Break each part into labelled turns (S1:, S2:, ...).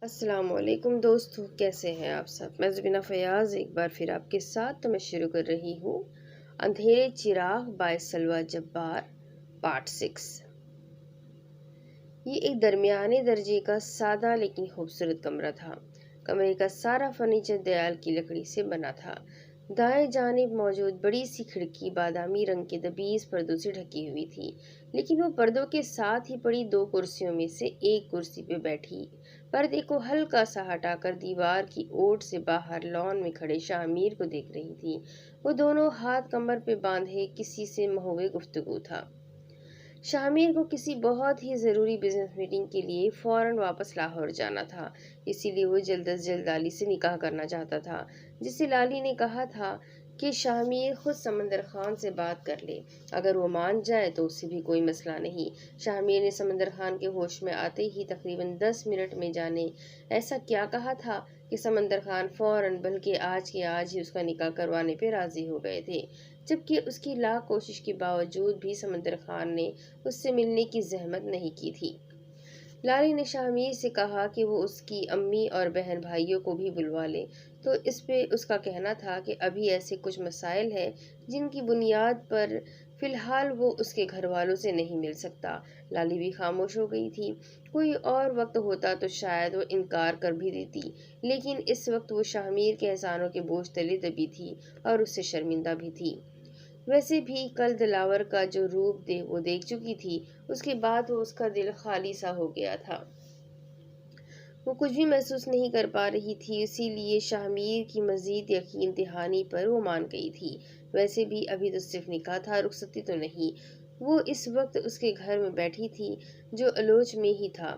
S1: السلام علیکم دوستو، کیسے ہیں آپ سب؟ میں زبینہ فیاض ایک بار پھر آپ کے ساتھ میں شروع کر رہی ہوں اندھیرے چراغ بائی سلویٰ جبار پارٹ 6۔ یہ ایک درمیانے درجے کا سادہ لیکن خوبصورت کمرہ تھا۔ کمرے کا سارا فرنیچر دیال کی لکڑی سے بنا تھا۔ دائیں جانب موجود بڑی سی کھڑکی بادامی رنگ کے دبیز پردوں سے ڈھکی ہوئی تھی، لیکن وہ پردوں کے ساتھ ہی پڑی دو کرسیوں میں سے ایک کرسی پہ بیٹھی پردے کو ہلکا سا ہٹا کر دیوار کی اوٹ سے باہر لان میں کھڑے شاہ میر کو دیکھ رہی تھی۔ وہ دونوں ہاتھ کمر پہ باندھے کسی سے مہوے گفتگو تھا۔ شاہ میر کو کسی بہت ہی ضروری بزنس میٹنگ کے لیے فوراً واپس لاہور جانا تھا، اسی لیے وہ جلد از جلد لالی سے نکاح کرنا چاہتا تھا، جس سے لالی نے کہا تھا کہ شاہ میر خود سمندر خان سے بات کر لے، اگر وہ مان جائے تو اس سے بھی کوئی مسئلہ نہیں۔ شاہ میر نے سمندر خان کے ہوش میں آتے ہی تقریباً 10 منٹ میں جانے ایسا کیا کہا تھا کہ سمندر خان فوراً بلکہ آج کے آج ہی اس کا نکاح کروانے پہ راضی ہو گئے تھے، جبکہ اس کی لاکھ کوشش کے باوجود بھی سمندر خان نے اس سے ملنے کی زحمت نہیں کی تھی۔ لالی نے شاہ میر سے کہا کہ وہ اس کی امی اور بہن بھائیوں کو بھی بلوا لے، تو اس پہ اس کا کہنا تھا کہ ابھی ایسے کچھ مسائل ہیں جن کی بنیاد پر فی الحال وہ اس کے گھر والوں سے نہیں مل سکتا۔ لالی بھی خاموش ہو گئی تھی۔ کوئی اور وقت ہوتا تو شاید وہ انکار کر بھی دیتی، لیکن اس وقت وہ شاہ میر کے احسانوں کے بوجھ تلے دبی تھی اور اس سے شرمندہ بھی تھی۔ ویسے بھی کل دلاور کا جو روپ وہ دیکھ چکی تھی، اس کے بعد وہ اس کا دل خالی سا ہو گیا تھا۔ وہ کچھ بھی محسوس نہیں کر پا رہی تھی، اسی لیے شاہ میر کی مزید یقین دہانی پر وہ مان گئی تھی۔ ویسے بھی ابھی تو صرف نکاح تھا، رخصتی تو نہیں۔ وہ اس وقت اس کے گھر میں بیٹھی تھی جو الوچ میں ہی تھا۔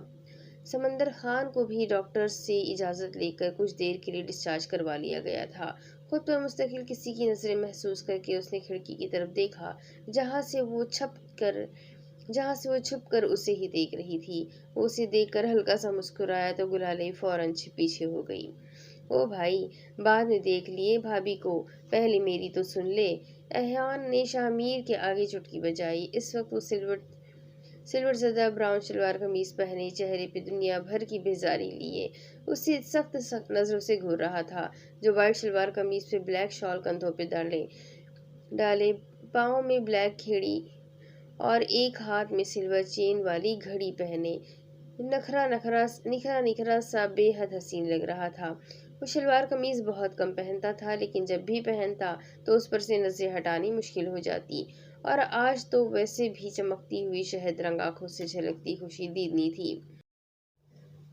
S1: سمندر خان کو بھی ڈاکٹر سے اجازت لے کر کچھ دیر کے لیے ڈسچارج کروا لیا گیا تھا۔ خود پر مستقل کسی کی نظریں محسوس کر کے اس نے کھڑکی کی طرف دیکھا، جہاں سے وہ چھپ کر اسے ہی دیکھ رہی تھی۔ وہ اسے دیکھ کر ہلکا سا مسکرایا تو گلالئی فوراً پیچھے ہو گئی۔ او بھائی، بعد میں دیکھ لیے بھابھی کو، پہلے میری تو سن لے۔ احیان نے شاہ میر کے آگے چٹکی بجائی۔ اس وقت وہ سلور زدہ براؤن شلوار قمیص پہنے، چہرے پہ دنیا بھر کی بیزاری لیے اسے سخت نظروں سے گھور رہا تھا، جو وائٹ شلوار قمیص پہ بلیک شال کندھوں پہ ڈالے، پاؤں میں بلیک کھیڑی اور ایک ہاتھ میں سلور چین والی گھڑی پہنے نکھرا سا بے حد حسین لگ رہا تھا۔ وہ شلوار قمیص بہت کم پہنتا تھا، لیکن جب بھی پہنتا تو اس پر سے نظریں ہٹانی مشکل ہو جاتی، اور آج تو ویسے بھی چمکتی ہوئی شہد رنگ آنکھوں سے جھلکتی خوشی دیدنی تھی۔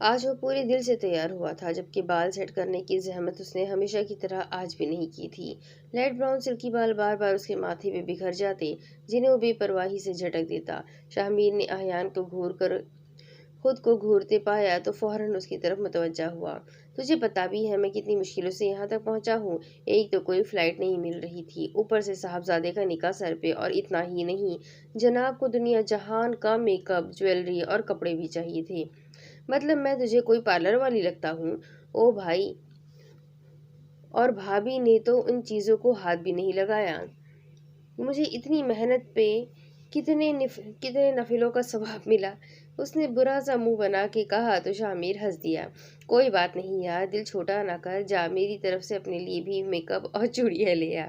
S1: آج وہ پورے دل سے تیار ہوا تھا، جبکہ بال سیٹ کرنے کی زحمت اس نے ہمیشہ کی طرح آج بھی نہیں کی تھی۔ لائٹ براؤن سلکی بال بار بار اس کے ماتھے پہ بکھر جاتے، جنہیں وہ بے پرواہی سے جھٹک دیتا۔ شاہ میر نے احیان کو خود کو گھورتے پایا تو فوراً اس کی طرف متوجہ ہوا۔ تجھے پتا بھی ہے میں کتنی مشکلوں سے یہاں تک پہنچا ہوں۔ ایک تو کوئی فلائٹ نہیں مل رہی تھی، اوپر سے صاحبزادے کا نکاح سر پہ، اور اتنا ہی نہیں، جناب کو دنیا جہان کا میک اپ، جویلری اور کپڑے بھی چاہیے تھے۔ مطلب میں تجھے کوئی پارلر والی لگتا ہوں؟ او بھائی، اور بھابھی نے تو ان چیزوں کو ہاتھ بھی نہیں لگایا۔ مجھے اتنی محنت پہ کتنے نفلوں کا ثواب ملا۔ اس نے برا سا منہ بنا کے کہا تو شاہ میر ہنس دیا۔ کوئی بات نہیں یار، دل چھوٹا نہ کر، جا میری طرف سے اپنے لیے بھی میک اپ اور چوڑیاں لے آ۔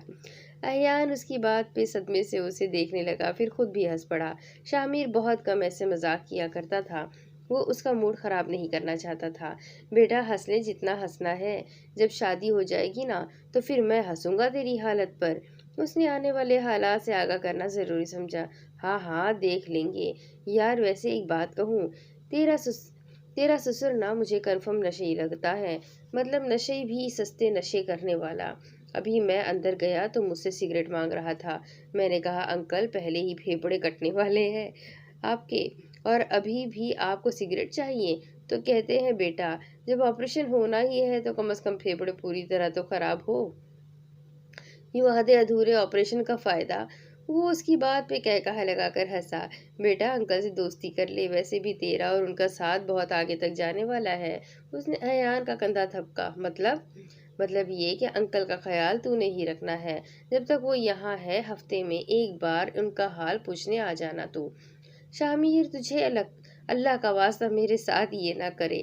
S1: احیان اس کی بات پہ صدمے سے اسے دیکھنے لگا، پھر خود بھی ہنس پڑا۔ شاہ میر بہت کم ایسے مذاق کیا کرتا تھا، وہ اس کا موڈ خراب نہیں کرنا چاہتا تھا۔ بیٹا ہنس لے جتنا ہنسنا ہے، جب شادی ہو جائے گی نا تو پھر میں ہنسوں گا تیری حالت پر۔ اس نے آنے والے حالات سے آگاہ کرنا ضروری سمجھا۔ ہاں ہاں دیکھ لیں گے۔ یار ویسے ایک بات کہوں، تیرا سسر نا مجھے کنفرم نشئی لگتا ہے، مطلب نشئی بھی سستے نشے کرنے والا۔ ابھی میں اندر گیا تو مجھ سے سگریٹ مانگ رہا تھا۔ میں نے کہا انکل پہلے ہی پھیپھڑے کٹنے والے ہیں آپ کے، اور ابھی بھی آپ کو سگریٹ چاہیے؟ تو کہتے ہیں بیٹا جب آپریشن ہونا ہی ہے تو کم از کم پھیپھڑے پوری طرح تو خراب ہو۔ یوں آدھے ادھورے آپریشن کا فائدہ؟ وہ اس کی بات پہ کہا لگا کر ہنسا۔ بیٹا انکل سے دوستی کر لے، ویسے بھی تیرا اور ان کا ساتھ بہت آگے تک جانے والا ہے۔ اس نے احیان کا کندھا تھپکا۔ مطلب یہ کہ انکل کا خیال تو نے ہی رکھنا ہے، جب تک وہ یہاں ہے ہفتے میں ایک بار ان کا حال پوچھنے آ جانا تو۔ شاہ میر تجھے اللہ کا واسطہ میرے ساتھ یہ نہ کرے،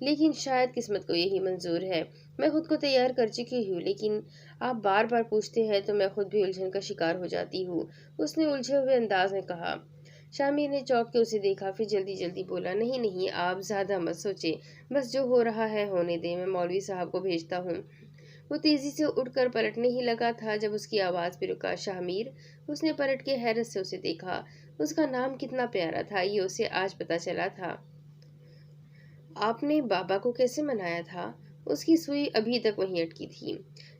S1: لیکن شاید قسمت کو یہی منظور ہے۔ میں خود کو تیار کر چکی ہوں، لیکن آپ بار بار پوچھتے ہیں تو میں خود بھی الجھن کا شکار ہو جاتی ہوں، اس نے الجھے ہوئے انداز میں کہا۔ شامیر نے چونک کے اسے دیکھا، پھر جلدی جلدی بولا، نہیں نہیں، آپ زیادہ مت سوچیں، بس جو ہو رہا ہے ہونے دیں، میں مولوی صاحب کو بھیجتا ہوں۔ وہ تیزی سے اٹھ کر پلٹنے ہی لگا تھا جب اس کی آواز پہ رکا شامیر۔ اس نے پلٹ کے حیرت سے اسے دیکھا۔ اس کا نام کتنا پیارا تھا، یہ اسے آج پتا چلا تھا۔ آپ نے بابا کو کیسے منایا تھا؟ اس کی سوئی ابھی تک وہیں اٹکی تھی۔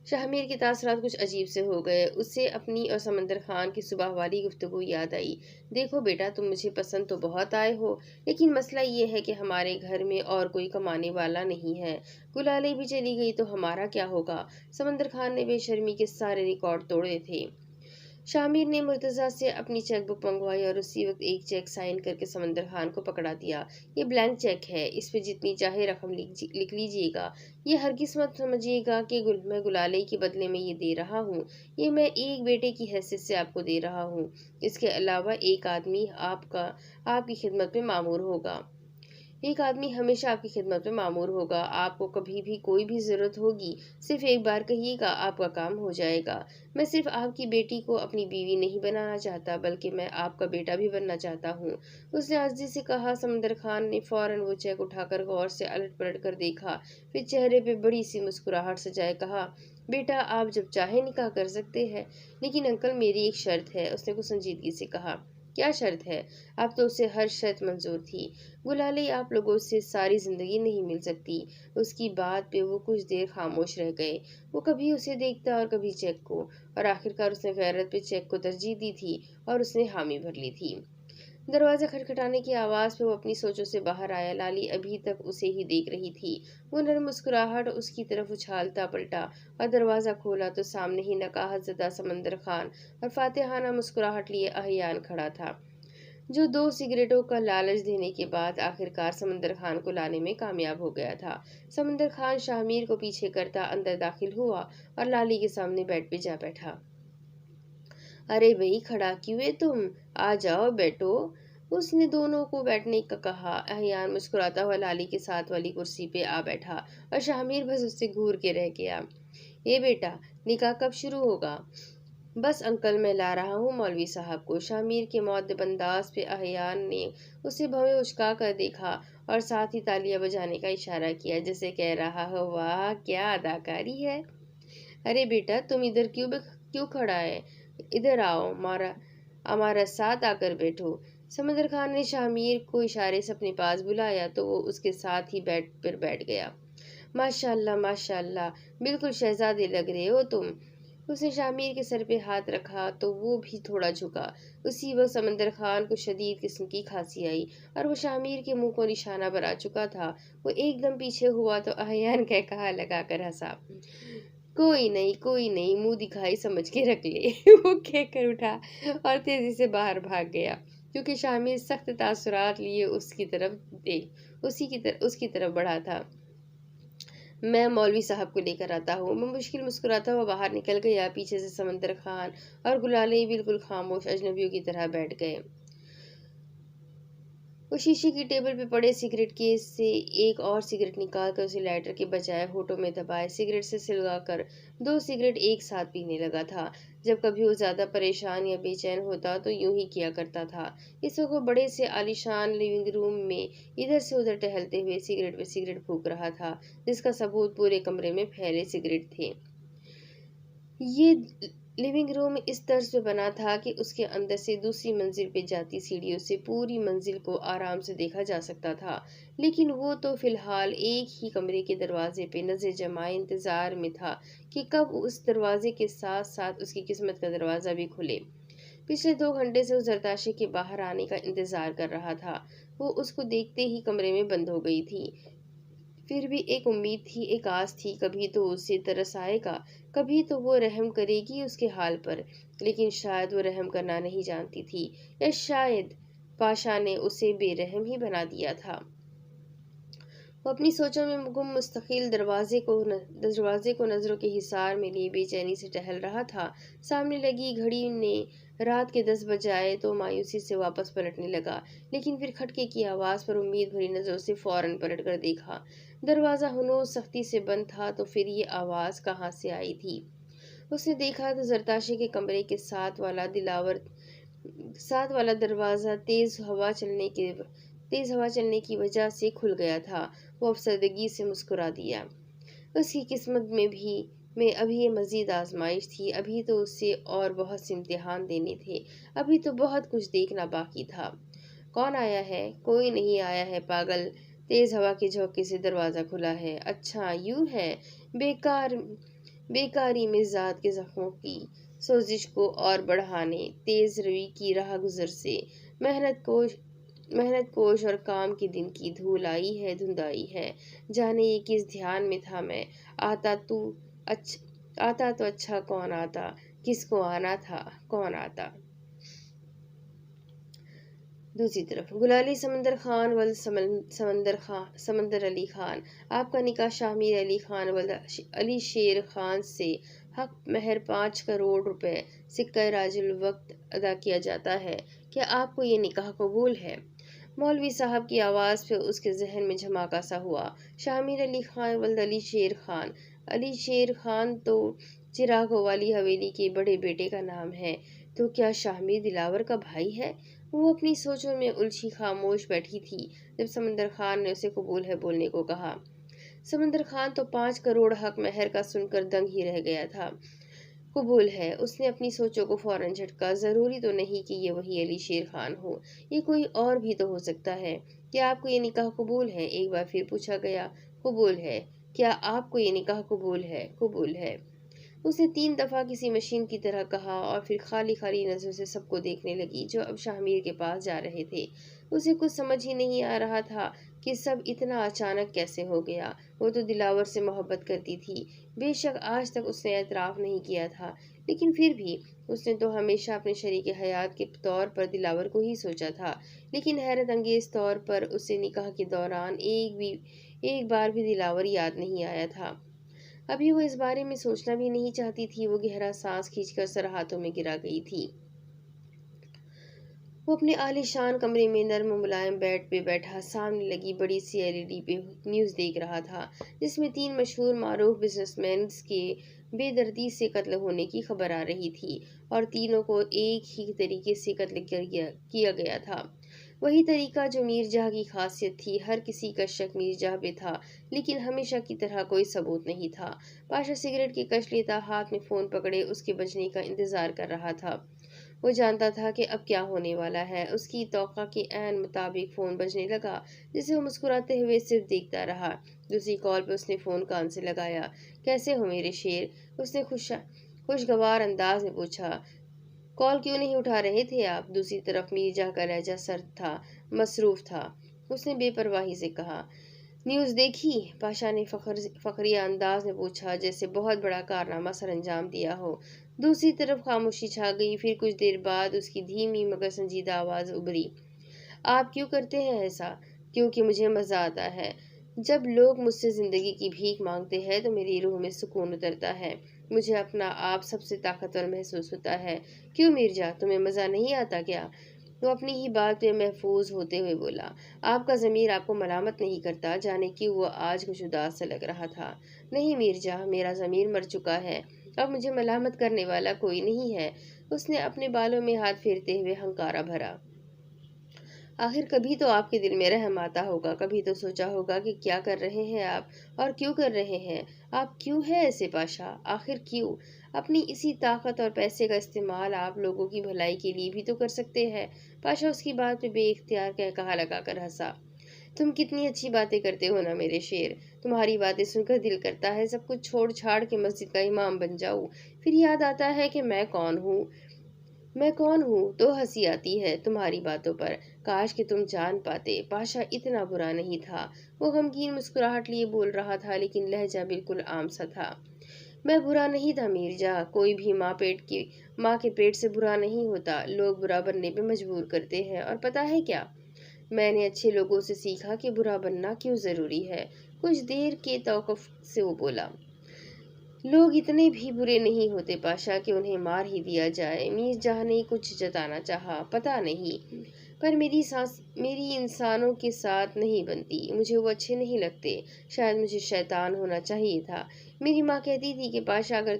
S1: شامیر کے تاثرات کچھ عجیب سے ہو گئے۔ اسے اپنی اور سمندر خان کی صبح والی گفتگو یاد آئی۔ دیکھو بیٹا، تم مجھے پسند تو بہت آئے ہو، لیکن مسئلہ یہ ہے کہ ہمارے گھر میں اور کوئی کمانے والا نہیں ہے۔ گلالے بھی چلی گئی تو ہمارا کیا ہوگا؟ سمندر خان نے بے شرمی کے سارے ریکارڈ توڑے تھے۔ شامیر نے مرتضیٰ سے اپنی چیک بک منگوائی اور اسی وقت ایک چیک سائن کر کے سمندر خان کو پکڑا دیا۔ یہ بلینک چیک ہے، اس پہ جتنی چاہے رقم لکھ لیجیے گا۔ یہ ہرگز مت سمجھیے گا کہ میں گلالے کے بدلے میں یہ دے رہا ہوں، یہ میں ایک بیٹے کی حیثیت سے آپ کو دے رہا ہوں۔ اس کے علاوہ ایک آدمی آپ کی خدمت میں مامور ہوگا۔ ایک آدمی ہمیشہ آپ کی خدمت میں مامور ہوگا۔ آپ کو کبھی بھی کوئی بھی ضرورت ہوگی، صرف ایک بار کہیے گا، آپ کا کام ہو جائے گا۔ میں صرف آپ کی بیٹی کو اپنی بیوی نہیں بنانا چاہتا، بلکہ میں آپ کا بیٹا بھی بننا چاہتا ہوں، اس نے عاجزی سے کہا۔ سمندر خان نے فوراً وہ چیک اٹھا کر غور سے الٹ پلٹ کر دیکھا، پھر چہرے پہ بڑی سی مسکراہٹ سجائے کہا، بیٹا آپ جب چاہے نکاح کر سکتے ہیں، لیکن انکل میری ایک شرط ہے، اس نے کچھ سنجیدگی سے کہا۔ کیا شرط ہے؟ اب تو اسے ہر شرط منظور تھی۔ گلالے آپ لوگوں سے ساری زندگی نہیں مل سکتی۔ اس کی بات پہ وہ کچھ دیر خاموش رہ گئے۔ وہ کبھی اسے دیکھتا اور کبھی چیک کو، اور آخرکار اس نے غیرت پہ چیک کو ترجیح دی تھی اور اس نے حامی بھر لی تھی۔ دروازہ کھٹکھٹانے کی آواز پہ وہ اپنی سوچوں سے باہر آیا۔ لالی ابھی تک اسے ہی دیکھ رہی تھی۔ وہ نرم مسکراہٹ اس کی طرف اچھالتا پلٹا اور دروازہ کھولا تو سامنے ہی نکاحت زدہ سمندر خان اور فاتحانہ مسکراہٹ لیے احیان کھڑا تھا، جو 2 سگریٹوں کا لالچ دینے کے بعد آخرکار سمندر خان کو لانے میں کامیاب ہو گیا تھا۔ سمندر خان شامیر کو پیچھے کرتا اندر داخل ہوا اور لالی کے سامنے بیڈ پہ جا بیٹھا۔ ارے بھئی، کھڑا کیوں ہے تم؟ آ جاؤ، بیٹھو، اس نے دونوں کو بیٹھنے کا کہا۔ احیان مسکراتا ہوا لالی کے ساتھ والی کرسی پہ آ بیٹھا اور شامیر بس اس سے گھور کے رہ گیا۔ اے بیٹا، نکاح کب شروع ہوگا؟ بس انکل، میں لا رہا ہوں مولوی صاحب کو۔ شامیر کے مؤدب انداز پہ احیان نے اسے بھویں اچکا کر دیکھا اور ساتھ ہی تالیاں بجانے کا اشارہ کیا، جیسے کہہ رہا ہو، واہ کیا اداکاری ہے۔ ارے بیٹا، تم ادھر کیوں کھڑا ہے؟ ادھر آؤ، ہمارا ساتھ آ کر بیٹھو۔ سمندر خان نے شامیر کو اشارے سے اپنے پاس بلایا تو وہ اس کے ساتھ ہی بیڈ پر بیٹھ گیا۔ ماشاء اللہ، ماشاء اللہ، بالکل شہزادے لگ رہے ہو تم۔ اس نے شامیر کے سر پہ ہاتھ رکھا تو وہ بھی تھوڑا جھکا۔ اسی وقت سمندر خان کو شدید قسم کی کھانسی آئی اور وہ شامیر کے منہ کو نشانہ بنا چکا تھا۔ وہ ایک دم پیچھے ہوا تو احیان کہا لگا کر ہنسا۔ کوئی نہیں، منہ دکھائی سمجھ کے رکھ لے، وہ کہہ کر اٹھا اور تیزی سے باہر بھاگ گیا، کیونکہ شامیر سخت تاثرات لیے اس کی طرف بڑھا تھا۔ میں مولوی صاحب کو لے کر آتا ہوں۔ میں مشکل مسکراتا ہوا باہر نکل گیا۔ پیچھے سے سمندر خان اور گلالے بالکل خاموش اجنبیوں کی طرح بیٹھ گئے۔ وہ شیشے کی ٹیبل پہ پڑے سگریٹ کیس سے ایک اور سگریٹ نکال کر اسے لائٹر کے بجائے ہونٹوں میں دبائے سگریٹ سے سلگا کر 2 سگریٹ ایک ساتھ پینے لگا تھا۔ جب کبھی وہ زیادہ پریشان یا بے چین ہوتا تو یوں ہی کیا کرتا تھا۔ اس وقت وہ بڑے سے عالیشان لیونگ روم میں ادھر سے ادھر ٹہلتے ہوئے سگریٹ پہ سگریٹ پھونک رہا تھا، جس کا ثبوت پورے کمرے میں پھیلے سگریٹ تھے۔ یہ لیونگ روم اس طرز پہ بنا تھا کہ اس کے اندر سے دوسری منزل پہ جاتی سیڑھیوں سے پوری منزل کو آرام سے دیکھا جا سکتا تھا، لیکن وہ تو فی الحال ایک ہی کمرے کے دروازے پہ نظر جمائے انتظار میں تھا کہ کب اس دروازے کے ساتھ ساتھ اس کی قسمت کا دروازہ بھی کھلے۔ پچھلے 2 گھنٹے سے اس زرتاشے کے باہر آنے کا انتظار کر رہا تھا۔ وہ اس کو دیکھتے ہی کمرے میں بند ہو گئی تھی۔ پھر بھی ایک امید تھی، ایک آس تھی، کبھی تو اسے ترس آئے گا، کبھی تو وہ رحم کرے گی اس کے حال پر، لیکن شاید وہ رحم کرنا نہیں جانتی تھی، یا شاید پاشا نے اسے بے رحم ہی بنا دیا تھا۔ وہ اپنی سوچوں میں گم مستقل دروازے کو نظروں کے حصار میں لیے بے چینی سے ٹہل رہا تھا۔ سامنے لگی گھڑی نے رات کے 10 بجائے تو مایوسی سے واپس پلٹنے لگا، لیکن پھر کھٹکے کی آواز پر امید بھری نظروں سے فوراً پلٹ کر دیکھا۔ دروازہ ہنوز سختی سے بند تھا تو پھر یہ آواز کہاں سے آئی تھی؟ اس نے دیکھا تو زرتاشی کے کمرے کے ساتھ والا دروازہ تیز ہوا چلنے کی وجہ سے کھل گیا تھا۔ وہ افسردگی سے مسکرا دیا۔ اس کی قسمت میں ابھی یہ مزید آزمائش تھی، ابھی تو اسے اور بہت سے امتحان دینے تھے، ابھی تو بہت کچھ دیکھنا باقی تھا۔ کون آیا ہے؟ کوئی نہیں آیا ہے پاگل، تیز ہوا کے جھونکے سے دروازہ کھلا ہے۔ اچھا یوں ہے، بیکاری میں ذات کے زخموں کی سوزش کو اور بڑھانے، تیز روی کی راہ گزر سے محنت کوش اور کام کے دن کی دھول دھند آئی ہے۔ جانے یہ کس دھیان میں تھا میں، آتا تو اچھا کون آتا، کس کو آنا تھا، کون آتا۔ دوسری طرف گلالی سمندر خان ولد سمندر علی خان، آپ کا نکاح شاہ میر علی خان ولد علی شیر خان سے حق مہر 5 کروڑ روپے سکہ راج الوقت ادا کیا جاتا ہے۔ کیا آپ کو یہ نکاح قبول ہے؟ مولوی صاحب کی آواز پہ اس کے ذہن میں جھماکا سا ہوا۔ شاہ میر علی خان ولد علی شیر خان، علی شیر خان تو چراغوں والی حویلی کے بڑے بیٹے کا نام ہے، تو کیا شاہ میر دلاور کا بھائی ہے؟ وہ اپنی سوچوں میں الجھی خاموش بیٹھی تھی جب سمندر خان نے اسے قبول ہے بولنے کو کہا۔ سمندر خان تو 5 کروڑ حق مہر کا سن کر دنگ ہی رہ گیا تھا۔ قبول ہے، اس نے اپنی سوچوں کو فوراً جھٹکا۔ ضروری تو نہیں کہ یہ وہی علی شیر خان ہو، یہ کوئی اور بھی تو ہو سکتا ہے۔ کیا آپ کو یہ نکاح قبول ہے؟ ایک بار پھر پوچھا گیا۔ قبول ہے۔ کیا آپ کو یہ نکاح قبول ہے؟ قبول ہے۔ اس نے 3 دفعہ کسی مشین کی طرح کہا اور پھر خالی نظروں سے سب کو دیکھنے لگی جو اب شاہ میر کے پاس جا رہے تھے۔ اسے کچھ سمجھ ہی نہیں آ رہا تھا کہ سب اتنا اچانک کیسے ہو گیا۔ وہ تو دلاور سے محبت کرتی تھی، بے شک آج تک اس نے اعتراف نہیں کیا تھا، لیکن پھر بھی اس نے تو ہمیشہ اپنے شریک حیات کے طور پر دلاور کو ہی سوچا تھا۔ لیکن حیرت انگیز طور پر اسے نکاح کے دوران ایک بار بھی دلاور یاد نہیں آیا تھا۔ ابھی وہ اس بارے میں سوچنا بھی نہیں چاہتی تھی۔ وہ گہرا سانس کھینچ کر سر ہاتھوں میں گرا گئی تھی۔ وہ اپنے عالی شان کمرے میں نرم و ملائم بیڈ پہ بیٹھا سامنے لگی بڑی سی LED پہ نیوز دیکھ رہا تھا، جس میں 3 مشہور معروف بزنس مینز کے بے دردی سے قتل ہونے کی خبر آ رہی تھی، اور تینوں کو ایک ہی طریقے سے قتل کیا گیا تھا۔ وہی طریقہ جو میر جاہ کی خاصیت تھی۔ ہر کسی کا شک میر جاہ پہ تھا، لیکن ہمیشہ کی طرح کوئی ثبوت نہیں تھا۔ پاشا سگریٹ کی کش لیتا ہاتھ میں فون پکڑے اس کے بجنے کا انتظار کر رہا تھا۔ وہ جانتا تھا کہ اب کیا ہونے والا ہے۔ اس کی توقع کے عین مطابق فون بجنے لگا، جسے وہ مسکراتے ہوئے صرف دیکھتا رہا۔ دوسری کال پہ اس نے فون کان سے لگایا۔ کیسے ہو میرے شیر؟ اس نے خوشگوار انداز میں پوچھا۔ کال کیوں نہیں اٹھا رہے تھے آپ؟ دوسری طرف میر جاہ کا لہجہ سرد تھا، مصروف تھا۔ اس نے بے پرواہی سے کہا۔ نیوز دیکھی؟ پاشا نے فخریہ انداز میں پوچھا، جیسے بہت بڑا کارنامہ سر انجام دیا ہو۔ دوسری طرف خاموشی چھا گئی۔ پھر کچھ دیر بعد اس کی دھیمی مگر سنجیدہ آواز ابھری۔ آپ کیوں کرتے ہیں ایسا؟ کیونکہ مجھے مزہ آتا ہے۔ جب لوگ مجھ سے زندگی کی بھیک مانگتے ہیں تو میری روح میں سکون اترتا ہے، مجھے اپنا آپ سب سے طاقتور محسوس ہوتا ہے۔ کیوں میر جاہ، تمہیں مزہ نہیں آتا کیا؟ وہ اپنی ہی بات پہ محفوظ ہوتے ہوئے بولا۔ آپ کا ضمیر آپ کو ملامت نہیں کرتا؟ جانے کیوں وہ آج کچھ اداس سا لگ رہا تھا۔ نہیں میر جاہ، میرا ضمیر مر چکا ہے، اب مجھے ملامت کرنے والا کوئی نہیں ہے۔ اس نے اپنے بالوں میں ہاتھ پھیرتے ہوئے ہنکارا بھرا۔ آخر کبھی تو آپ کے دل میں رحم آتا ہوگا، کبھی تو سوچا ہوگا کہ کیا کر رہے ہیں آپ اور کیوں کر رہے ہیں آپ؟ کیوں ہے ایسے پاشا؟ آخر کیوں؟ اپنی اسی طاقت اور پیسے کا استعمال آپ لوگوں کی بھلائی کے لیے بھی تو کر سکتے ہیں۔ پاشا اس کی بات پہ بے اختیار کہا لگا کر ہنسا۔ تم کتنی اچھی باتیں کرتے ہو نا میرے شیر، تمہاری باتیں سن کر دل کرتا ہے سب کچھ چھوڑ چھاڑ کے مسجد کا امام بن جاؤں۔ پھر یاد آتا ہے کہ میں کون ہوں تو ہنسی آتی ہے تمہاری باتوں پر۔ کاش کہ تم جان پاتے پاشا اتنا برا نہیں تھا۔ وہ غمگین مسکراہٹ لیے بول رہا تھا، لیکن لہجہ بالکل عام سا تھا۔ میں برا نہیں تھا میر جاہ، کوئی بھی ماں کے پیٹ سے برا نہیں ہوتا، لوگ برا بننے پہ مجبور کرتے ہیں، اور پتہ ہے کیا؟ میں نے اچھے لوگوں سے سیکھا کہ برا بننا کیوں ضروری ہے۔ کچھ دیر کے توقف سے وہ بولا، لوگ اتنے بھی برے نہیں ہوتے پاشا کہ انہیں مار ہی دیا جائے۔ میر جہاں نے کچھ جتانا چاہا، پتہ نہیں، پر میری انسانوں کے ساتھ نہیں بنتی، مجھے وہ اچھے نہیں لگتے، شاید مجھے شیطان ہونا چاہیے تھا۔ میری ماں کہتی تھی کہ پاشا اگر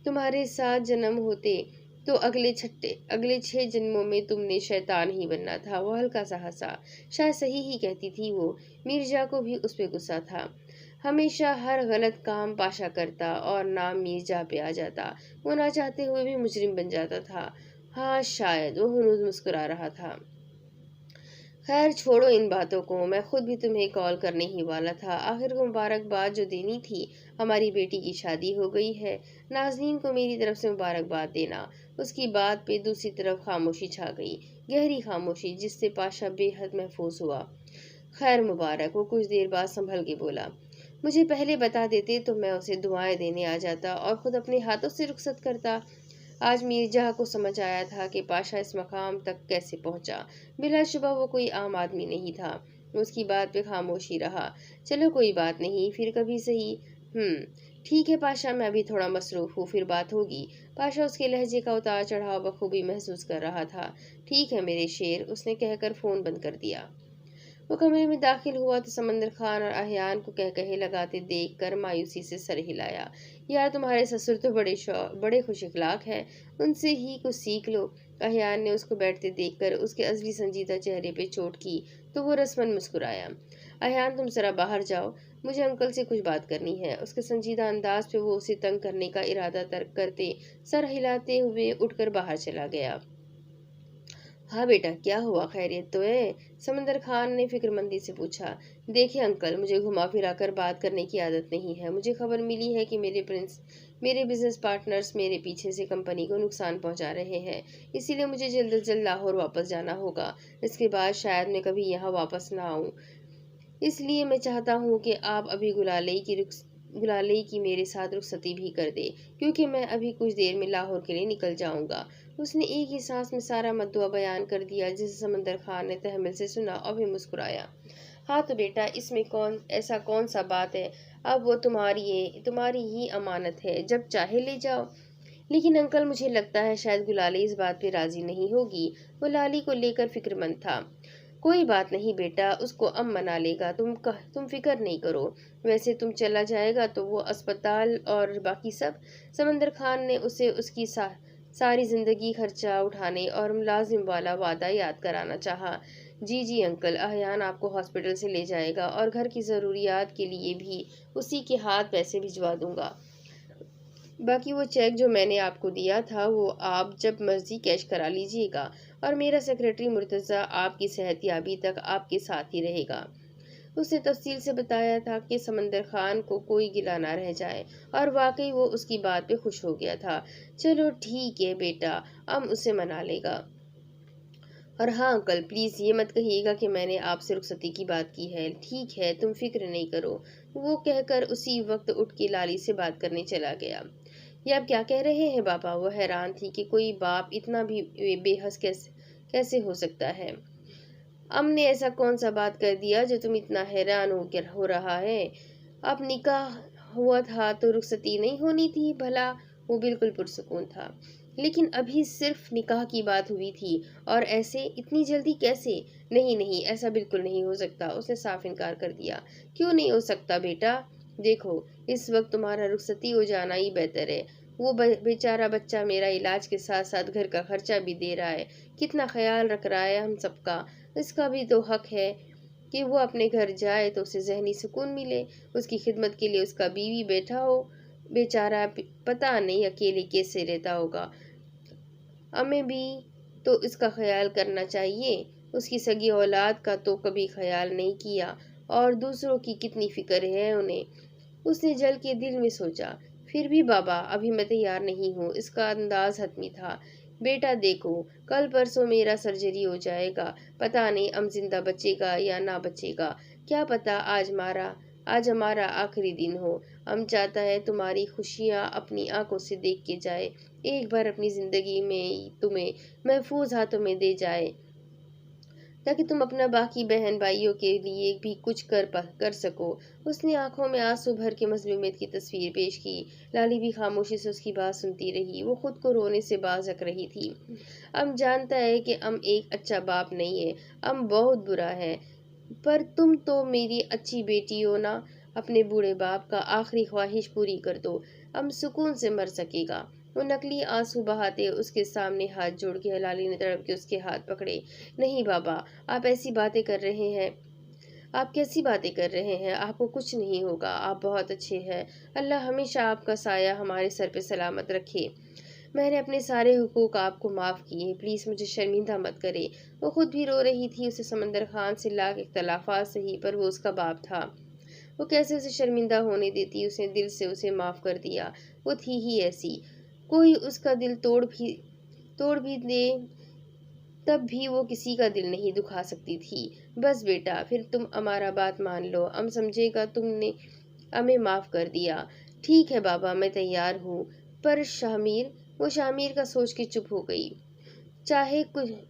S1: تمہارے ساتھ جنم ہوتے تو اگلے 6 جنموں میں تم نے شیطان ہی بننا تھا۔ وہ ہلکا سا ہنسا، شاید صحیح ہی کہتی تھی وہ۔ میرجا کو بھی اس پہ غصہ تھا، ہمیشہ ہر غلط کام پاشا کرتا اور نام میرجا پہ آ جاتا، وہ نہ چاہتے ہوئے بھی مجرم بن جاتا تھا۔ ہاں شاید، وہ ہنوز مسکرا رہا تھا۔ خیر چھوڑو ان باتوں کو، میں خود بھی تمہیں کال کرنے ہی والا تھا، آخر کو مبارکباد جو دینی تھی، ہماری بیٹی کی شادی ہو گئی ہے، نازنین کو میری طرف سے مبارکباد دینا۔ اس کی بات پہ دوسری طرف خاموشی چھا گئی، گہری خاموشی جس سے پاشا بے حد محفوظ ہوا۔ خیر مبارک، وہ کچھ دیر بعد سنبھل کے بولا، مجھے پہلے بتا دیتے تو میں اسے دعائیں دینے آ جاتا اور خود اپنے ہاتھوں سے رخصت کرتا۔ آج میرجا کو سمجھ آیا تھا کہ پاشا اس مقام تک کیسے پہنچا۔ بلا شبہ وہ کوئی عام آدمی نہیں تھا۔ اس کی بات پہ خاموشی رہا۔ چلو کوئی بات نہیں، پھر کبھی صحیح۔ ٹھیک ہے پاشا، میں ابھی تھوڑا مصروف ہوں، پھر بات ہوگی۔ پاشا اس کے لہجے کا اتار چڑھاؤ بخوبی محسوس کر رہا تھا۔ ٹھیک ہے میرے شیر، اس نے کہہ کر فون بند کر دیا۔ وہ کمرے میں داخل ہوا تو سمندر خان اور احیان کو کہے لگاتے دیکھ کر مایوسی سے سر ہلایا۔ یار تمہارے سسر تو بڑے خوش اخلاق ہیں، ان سے ہی کچھ سیکھ لو۔ احیان نے اس کو بیٹھتے دیکھ کر اس کے ازلی سنجیدہ چہرے پہ چوٹ کی تو وہ رسماً مسکرایا۔ احیان تم ذرا باہر جاؤ، مجھے انکل سے کچھ بات کرنی ہے۔ اس کے سنجیدہ انداز پہ وہ اسے تنگ کرنے کا ارادہ ترک کرتے سر ہلاتے ہوئے اٹھ کر باہر چلا گیا۔ ہاں بیٹا، کیا ہوا، خیریت تو ہے؟ سمندر خان نے فکر مندی سے پوچھا۔ دیکھیں انکل، مجھے گھما پھرا کر بات کرنے کی عادت نہیں ہے۔ مجھے خبر ملی ہے کہ میرے بزنس پارٹنرز میرے پیچھے سے کمپنی کو نقصان پہنچا رہے ہیں، اسی لیے مجھے جلد از جلد لاہور واپس جانا ہوگا۔ اس کے بعد شاید میں کبھی یہاں واپس نہ آؤں، اس لیے میں چاہتا ہوں کہ آپ ابھی گلالئی کی میرے ساتھ رخصتی بھی کر دے، کیونکہ میں ابھی کچھ دیر میں لاہور کے لیے نکل جاؤں گا۔ اس نے ایک ہی سانس میں سارا مدعا بیان کر دیا، جسے سمندر خان نے تحمل سے سنا اور پھر مسکرایا۔ ہاں تو بیٹا، اس میں ایسا کون سا بات ہے، اب وہ تمہاری ہی امانت ہے، جب چاہے لے جاؤ۔ لیکن انکل، مجھے لگتا ہے شاید گلالئی اس بات پہ راضی نہیں ہوگی، وہ لالی کو لے کر فکر مند تھا۔ کوئی بات نہیں بیٹا، اس کو اب منا لے گا، تم فکر نہیں کرو۔ ویسے تم چلا جائے گا تو وہ اسپتال اور باقی سب؟ سمندر خان نے اسے اس کی ساری زندگی خرچہ اٹھانے اور ملازم والا وعدہ یاد کرانا چاہا۔ جی انکل، احیان آپ کو ہاسپٹل سے لے جائے گا اور گھر کی ضروریات کے لیے بھی اسی کے ہاتھ پیسے بھجوا دوں گا۔ باقی وہ چیک جو میں نے آپ کو دیا تھا وہ آپ جب مرضی کیش کرا لیجیے گا، اور میرا سیکریٹری مرتضیٰ آپ کی صحت یابی تک آپ کے ساتھ ہی رہے گا۔ اس نے تفصیل سے بتایا تھا کہ سمندر خان کو کوئی گلہ نہ رہ جائے، اور واقعی وہ اس کی بات پہ خوش ہو گیا تھا۔ چلو ٹھیک ہے بیٹا، اب اسے منا لے گا۔ اور ہاں انکل، پلیز یہ مت کہیے گا کہ میں نے آپ سے رخصتی کی بات کی ہے۔ ٹھیک ہے، تم فکر نہیں کرو، وہ کہہ کر اسی وقت اٹھ کے لالی سے بات کرنے چلا گیا۔ یہ آپ کیا کہہ رہے ہیں بابا؟ وہ حیران تھی کہ کوئی باپ اتنا بھی بے حس کیسے ہو سکتا ہے۔ نے ایسا کون سا بات کر دیا جو تم اتنا حیران ہو رہا ہے؟ اب نکاح ہوا تھا تو رخصتی نہیں ہونی تھی بھلا؟ وہ بالکل پرسکون تھا۔ لیکن ابھی صرف نکاح کی بات ہوئی تھی، اور ایسے اتنی جلدی کیسے؟ نہیں، ایسا بالکل نہیں ہو سکتا، اس نے صاف انکار کر دیا۔ کیوں نہیں ہو سکتا بیٹا؟ دیکھو، اس وقت تمہارا رخصتی ہو جانا ہی بہتر ہے۔ وہ بیچارہ بچہ میرا علاج کے ساتھ ساتھ گھر کا خرچہ بھی دے رہا ہے، کتنا خیال رکھ رہا ہے ہم سب کا، اس کا بھی تو حق ہے کہ وہ اپنے گھر جائے تو اسے ذہنی سکون ملے۔ اس کی خدمت کے لیے اس کا بیوی بیٹھا ہو، بیچارہ پتہ نہیں اکیلے کیسے رہتا ہوگا۔ ہمیں بھی تو اس کا خیال کرنا چاہیے، اس کی سگی اولاد کا تو کبھی خیال نہیں کیا، اور دوسروں کی کتنی فکر ہے انہیں۔ اس نے جل کے دل میں سوچا، پھر بھی بابا، ابھی میں تیار نہیں ہوں۔ اس کا انداز حتمی تھا۔ بیٹا دیکھو، کل پرسوں میرا سرجری ہو جائے گا، پتہ نہیں ام زندہ بچے گا یا نہ بچے گا، کیا پتہ آج ہمارا آخری دن ہو۔ چاہتا ہے تمہاری خوشیاں اپنی آنکھوں سے دیکھ کے جائے، ایک بار اپنی زندگی میں تمہیں محفوظ ہاتھوں میں دے جائے۔ تاکہ تم اپنا باقی بہن بھائیوں کے لیے بھی کچھ کر سکو۔ اس نے آنکھوں میں آنسو بھر کے مظلومیت کی تصویر پیش کی۔ لالی بھی خاموشی سے اس کی بات سنتی رہی۔ وہ خود کو رونے سے باز رکھ رہی تھی۔ جانتا ہے کہ ایک اچھا باپ نہیں ہے، بہت برا ہے، پر تم تو میری اچھی بیٹی ہو نا۔ اپنے بوڑھے باپ کا آخری خواہش پوری کر دو، سکون سے مر سکے گا۔ وہ نکلی آنسو بہاتے اس کے سامنے ہاتھ جوڑ کے لالی نے تڑپ کے اس کے ہاتھ پکڑے۔ نہیں بابا، آپ ایسی باتیں کر رہے ہیں، آپ کیسی باتیں کر رہے ہیں؟ آپ کو کچھ نہیں ہوگا، آپ بہت اچھے ہیں۔ اللہ ہمیشہ آپ کا سایہ ہمارے سر پہ سلامت رکھے۔ میں نے اپنے سارے حقوق آپ کو معاف کیے، پلیز مجھے شرمندہ مت کرے۔ وہ خود بھی رو رہی تھی۔ اسے سمندر خان سے لاکھ اختلافات سہی، پر وہ اس کا باپ تھا۔ وہ کیسے اسے شرمندہ ہونے دیتی؟ اس نے دل سے اسے معاف کر دیا۔ وہ تھی ہی ایسی، کوئی اس کا دل توڑ بھی دے تب بھی وہ کسی کا دل نہیں دکھا سکتی تھی۔ بس بیٹا، پھر تم ہمارا بات مان لو، سمجھے گا تم نے ہمیں معاف کر دیا۔ ٹھیک ہے بابا، میں تیار ہوں۔ پر شامیر کا سوچ کے چپ ہو گئی۔ چاہے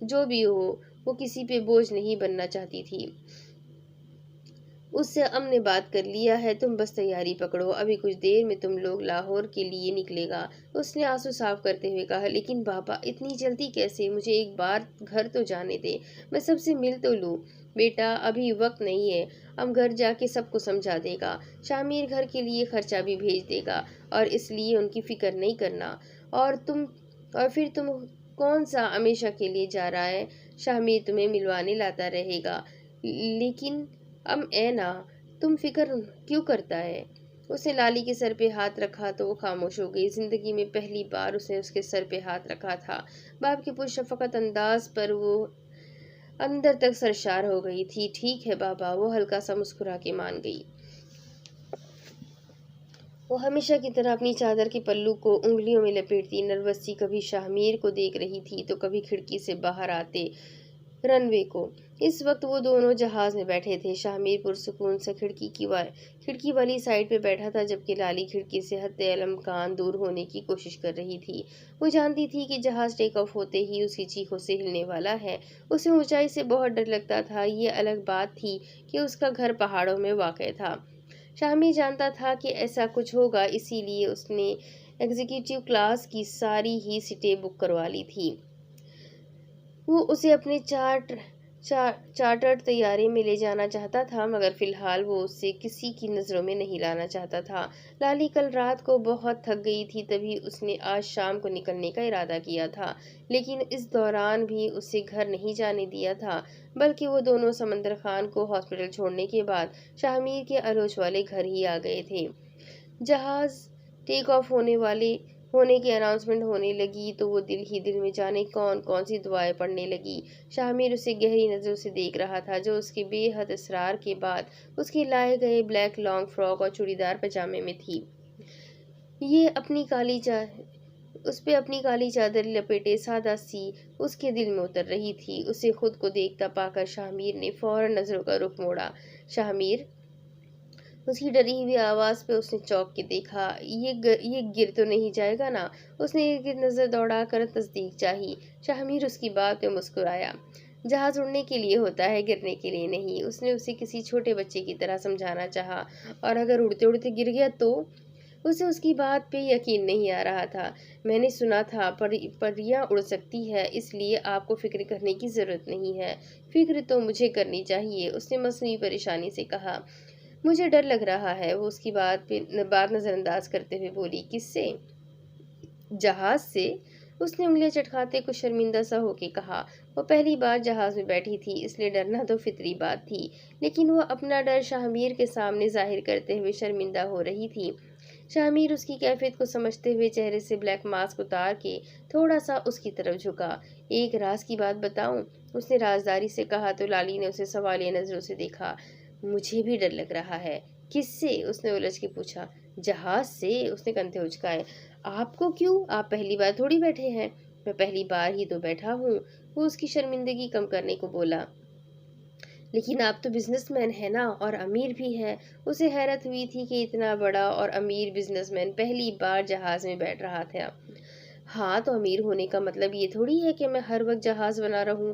S1: جو بھی ہو، وہ کسی پہ بوجھ نہیں بننا چاہتی تھی۔ اس سے نے بات کر لیا ہے، تم بس تیاری پکڑو، ابھی کچھ دیر میں تم لوگ لاہور کے لیے نکلے گا۔ اس نے آنسو صاف کرتے ہوئے کہا۔ لیکن بابا، اتنی جلدی کیسے؟ مجھے ایک بار گھر تو جانے دے، میں سب سے مل تو لوں۔ بیٹا، ابھی وقت نہیں ہے، گھر جا کے سب کو سمجھا دے گا۔ شامیر گھر کے لیے خرچہ بھی بھیج دے گا، اور اس لیے ان کی فکر نہیں کرنا۔ اور پھر تم کون سا ہمیشہ کے لیے جا رہا ہے؟ شامیر تمہیں ملوانے لاتا رہے گا۔ لیکن اے نا، تم فکر کیوں کرتا ہے؟ اس نے لالی کے سر پہ ہاتھ رکھا تو وہ خاموش ہو گئی۔ زندگی میں پہلی بار اس نے اس کے سر پہ ہاتھ رکھا تھا۔ باپ کے پرشفقت انداز پر وہ اندر تک سرشار ہو گئی تھی۔ ٹھیک ہے بابا، وہ ہلکا سا مسکرا کے مان گئی۔ وہ ہمیشہ کی طرح اپنی چادر کے پلو کو انگلیوں میں لپیٹتی نروس سی کبھی شامیر کو دیکھ رہی تھی تو کبھی کھڑکی سے باہر آتے رن وے کو۔ اس وقت وہ دونوں جہاز میں بیٹھے تھے۔ شامیر پرسکون سے کھڑکی والی سائڈ پہ بیٹھا تھا، جبکہ لالی کھڑکی سے حد الامکان دور ہونے کی کوشش کر رہی تھی۔ وہ جانتی تھی کہ جہاز ٹیک آف ہوتے ہی اس کی چیخوں سے ہلنے والا ہے۔ اسے اونچائی سے بہت ڈر لگتا تھا۔ یہ الگ بات تھی کہ اس کا گھر پہاڑوں میں واقع تھا۔ شامیر جانتا تھا کہ ایسا کچھ ہوگا، اسی لیے اس نے ایگزیکٹو کلاس کی ساری ہی سیٹیں بک کروا لی تھی۔ وہ اسے اپنے چارٹرڈ طیارے میں لے جانا چاہتا تھا، مگر فی الحال وہ اسے کسی کی نظروں میں نہیں لانا چاہتا تھا۔ لالی کل رات کو بہت تھک گئی تھی، تبھی اس نے آج شام کو نکلنے کا ارادہ کیا تھا، لیکن اس دوران بھی اسے گھر نہیں جانے دیا تھا، بلکہ وہ دونوں سمندر خان کو ہاسپٹل چھوڑنے کے بعد شامیر کے اروج والے گھر ہی آ گئے تھے۔ جہاز ٹیک آف ہونے کی اناؤنسمنٹ ہونے لگی تو وہ دل ہی دل میں جانے کون سی دعائیں پڑھنے لگی۔ شامیر اسے گہری نظروں سے دیکھ رہا تھا، جو اس کے بے حد اصرار کے بعد اس کے لائے گئے بلیک لانگ فراک اور چوڑی دار پاجامے میں تھی۔ اس پہ اپنی کالی چادر لپیٹے سادہ سی اس کے دل میں اتر رہی تھی۔ اسے خود کو دیکھتا پا کر شامیر نے فوراً نظروں کا رخ موڑا۔ شامیر! اس کی ڈری ہوئی آواز پہ اس نے چونک کے دیکھا۔ یہ گر تو نہیں جائے گا نا؟ اس نے ایک نظر دوڑا کر تصدیق چاہی۔ شامیر اس کی بات پہ مسکرایا۔ جہاز اڑنے کے لیے ہوتا ہے، گرنے کے لیے نہیں۔ اس نے اسے کسی چھوٹے بچے کی طرح سمجھانا چاہا۔ اور اگر اڑتے اڑتے گر گیا تو؟ اسے اس کی بات پہ یقین نہیں آ رہا تھا۔ میں نے سنا تھا پریاں اڑ سکتی ہے، اس لیے آپ کو فکر کرنے کی ضرورت نہیں ہے۔ فکر تو مجھے کرنی چاہیے، اس نے مصنوعی پریشانی سے کہا۔ مجھے ڈر لگ رہا ہے، وہ اس کی بات نظر انداز کرتے ہوئے بولی۔ کس سے؟ جہاز سے؟ اس نے انگلیاں چٹکاتے کچھ شرمندہ سا ہو کے کہا۔ وہ پہلی بار جہاز میں بیٹھی تھی، اس لیے ڈرنا تو فطری بات تھی، لیکن وہ اپنا ڈر شامیر کے سامنے ظاہر کرتے ہوئے شرمندہ ہو رہی تھی۔ شامیر اس کی کیفیت کو سمجھتے ہوئے چہرے سے بلیک ماسک اتار کے تھوڑا سا اس کی طرف جھکا۔ ایک راز کی بات بتاؤں؟ اس نے رازداری سے کہا تو لالی نے اسے سوالیہ نظروں سے دیکھا۔ مجھے بھی ڈر لگ رہا ہے۔ کس سے؟ اس نے الجھ کے پوچھا۔ جہاز سے، اس نے کندھے اچکائے۔ آپ کو کیوں؟ آپ پہلی بار تھوڑی بیٹھے ہیں۔ میں پہلی بار ہی تو بیٹھا ہوں، وہ اس کی شرمندگی کم کرنے کو بولا۔ لیکن آپ تو بزنس مین ہیں نا، اور امیر بھی ہے۔ اسے حیرت ہوئی تھی کہ اتنا بڑا اور امیر بزنس مین پہلی بار جہاز میں بیٹھ رہا تھا۔ ہاں، تو امیر ہونے کا مطلب یہ تھوڑی ہے کہ میں ہر وقت جہاز بنا رہوں۔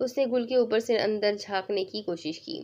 S1: اس نے گل کے اوپر سے اندر جھانکنے کی کوشش کی۔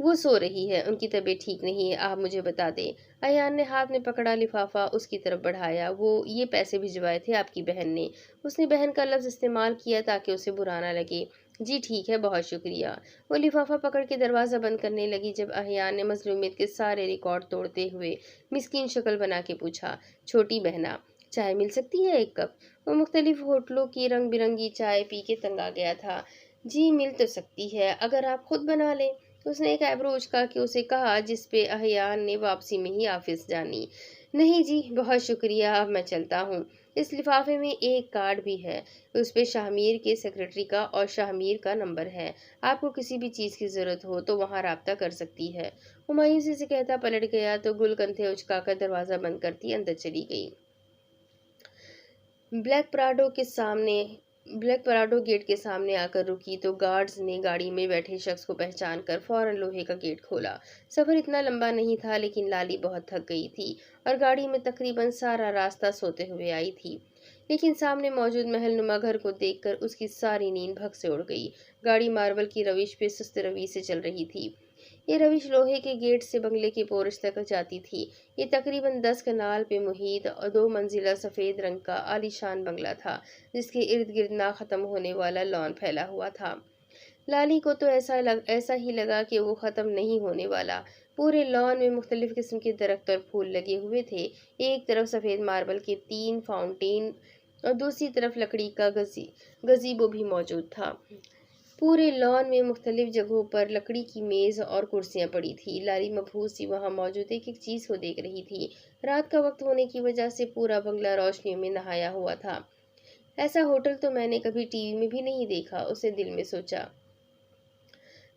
S1: وہ سو رہی ہے، ان کی طبیعت ٹھیک نہیں ہے، آپ مجھے بتا دیں۔ ایان نے ہاتھ میں پکڑا لفافہ اس کی طرف بڑھایا۔ وہ یہ پیسے بھجوائے تھے آپ کی بہن نے۔ اس نے بہن کا لفظ استعمال کیا تاکہ اسے برا نہ لگے۔ جی ٹھیک ہے، بہت شکریہ۔ وہ لفافہ پکڑ کے دروازہ بند کرنے لگی جب ایان نے مظلومیت کے سارے ریکارڈ توڑتے ہوئے مسکین شکل بنا کے پوچھا، چھوٹی بہنا، چائے مل سکتی ہے ایک کپ؟ وہ مختلف ہوٹلوں کی رنگ برنگی چائے پی کے تنگ آ گیا تھا۔ جی مل تو سکتی ہے، اگر آپ خود بنا لیں۔ اس نے ایک ایبرو اچکا کے اسے کہا، جس پہ ایان نے واپسی میں ہی آفس جانی۔ نہیں جی، بہت شکریہ، اب میں چلتا ہوں۔ اس لفافے میں ایک کارڈ بھی ہے، اس پہ شاہ میر کے سیکرٹری کا اور شاہ میر کا نمبر ہے۔ آپ کو کسی بھی چیز کی ضرورت ہو تو وہاں رابطہ کر سکتی ہے۔ وہ مایوسی سے کہتا پلٹ گیا تو گل کندھے اچکا کر دروازہ بند کرتی اندر چلی گئی۔ بلیک پراڈو گیٹ کے سامنے آ کر رکی تو گارڈز نے گاڑی میں بیٹھے شخص کو پہچان کر فوراً لوہے کا گیٹ کھولا۔ سفر اتنا لمبا نہیں تھا لیکن لالی بہت تھک گئی تھی اور گاڑی میں تقریباً سارا راستہ سوتے ہوئے آئی تھی، لیکن سامنے موجود محل نما گھر کو دیکھ کر اس کی ساری نیند بھگ سے اڑ گئی۔ گاڑی ماربل کی روش پہ سست روی سے چل رہی تھی۔ یہ روش لوہے کے گیٹ سے بنگلے کے پورچ تک جاتی تھی۔ یہ تقریباً 10 کنال پہ محیط اور 2 منزلہ سفید رنگ کا عالیشان بنگلہ تھا جس کے ارد گرد نہ ختم ہونے والا لان پھیلا ہوا تھا۔ لالی کو تو ایسا ہی لگا کہ وہ ختم نہیں ہونے والا۔ پورے لان میں مختلف قسم کے درخت اور پھول لگے ہوئے تھے۔ ایک طرف سفید ماربل کے 3 فاؤنٹین اور دوسری طرف لکڑی کا گزیبو بھی موجود تھا۔ پورے لان میں مختلف جگہوں پر لکڑی کی میز اور کرسیاں پڑی تھی۔ لالی مبہوت سی وہاں موجود ایک ایک چیز کو دیکھ رہی تھی۔ رات کا وقت ہونے کی وجہ سے پورا بنگلہ روشنیوں میں نہایا ہوا تھا۔ ایسا ہوٹل تو میں نے کبھی ٹی وی میں بھی نہیں دیکھا، اس نے دل میں سوچا۔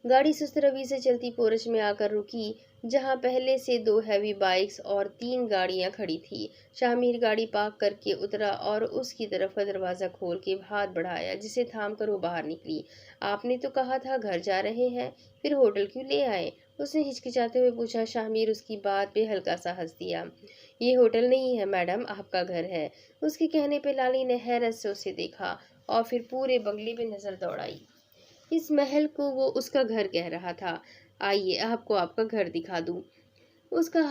S1: گاڑی سست روی سے چلتی پورچ میں آ کر رکی جہاں پہلے سے 2 ہیوی بائکس اور 3 گاڑیاں کھڑی تھی۔ شاہ میر گاڑی پارک کر کے اترا اور اس کی طرف کا دروازہ کھول کے ہاتھ بڑھایا جسے تھام کر وہ باہر نکلی۔ آپ نے تو کہا تھا گھر جا رہے ہیں، پھر ہوٹل کیوں لے آئے؟ اس نے ہچکچاتے ہوئے پوچھا۔ شاہ میر اس کی بات پہ ہلکا سا ہنس دیا۔ یہ ہوٹل نہیں ہے میڈم، آپ کا گھر ہے۔ اس کے کہنے پہ لالی نے حیرت سے اسے دیکھا اور پھر پورے بنگلے پہ نظر دوڑائی۔ اس محل کو وہ اس کا گھر کہہ رہا تھا۔ آئیے آپ کو آپ کا گھر دکھا دوں۔ وہ اس کا